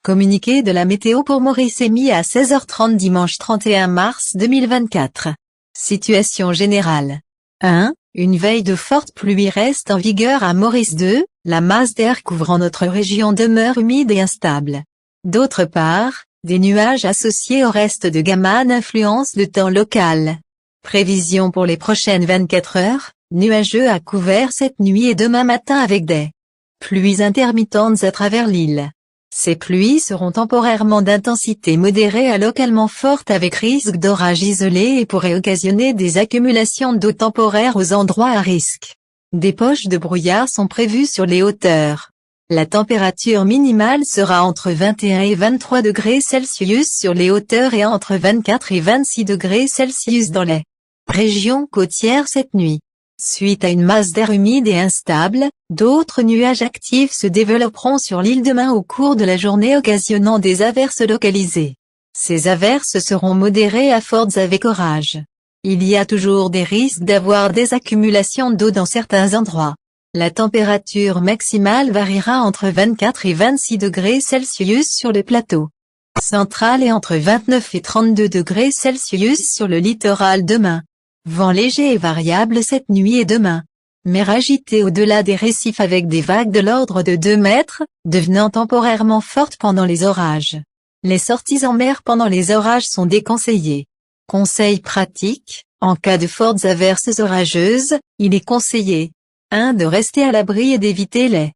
Communiqué de la météo pour Maurice émis à 16h30 dimanche 31 mars 2024. Situation générale. 1. Une veille de forte pluie reste en vigueur à Maurice. 2. La masse d'air couvrant notre région demeure humide et instable. D'autre part, des nuages associés au reste de Gaman influencent le temps local. Prévision pour les prochaines 24 heures, nuageux à couvert cette nuit et demain matin avec des pluies intermittentes à travers l'île. Ces pluies seront temporairement d'intensité modérée à localement forte avec risque d'orage isolé et pourraient occasionner des accumulations d'eau temporaires aux endroits à risque. Des poches de brouillard sont prévues sur les hauteurs. La température minimale sera entre 21 et 23 degrés Celsius sur les hauteurs et entre 24 et 26 degrés Celsius dans les régions côtières cette nuit. Suite à une masse d'air humide et instable, d'autres nuages actifs se développeront sur l'île demain au cours de la journée occasionnant des averses localisées. Ces averses seront modérées à fortes avec orage. Il y a toujours des risques d'avoir des accumulations d'eau dans certains endroits. La température maximale variera entre 24 et 26 degrés Celsius sur le plateau central et entre 29 et 32 degrés Celsius sur le littoral demain. Vent léger et variable cette nuit et demain. Mer agitée au-delà des récifs avec des vagues de l'ordre de 2 mètres, devenant temporairement fortes pendant les orages. Les sorties en mer pendant les orages sont déconseillées. Conseils pratiques, en cas de fortes averses orageuses, il est conseillé 1. De rester à l'abri et d'éviter les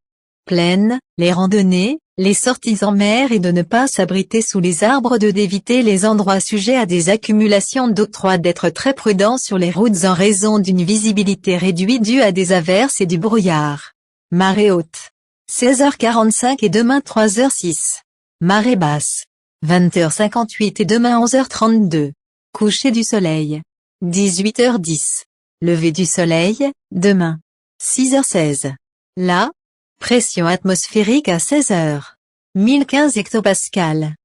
plaines, les randonnées, les sorties en mer et de ne pas s'abriter sous les arbres. 2. D'éviter les endroits sujets à des accumulations d'eau. 3. D'être très prudent sur les routes en raison d'une visibilité réduite due à des averses et du brouillard. Marée haute. 16h45 et demain 3h06. Marée basse. 20h58 et demain 11h32. Coucher du soleil. 18h10. Lever du soleil, demain. 6h16. La pression atmosphérique à 16h. 1015 hectopascales.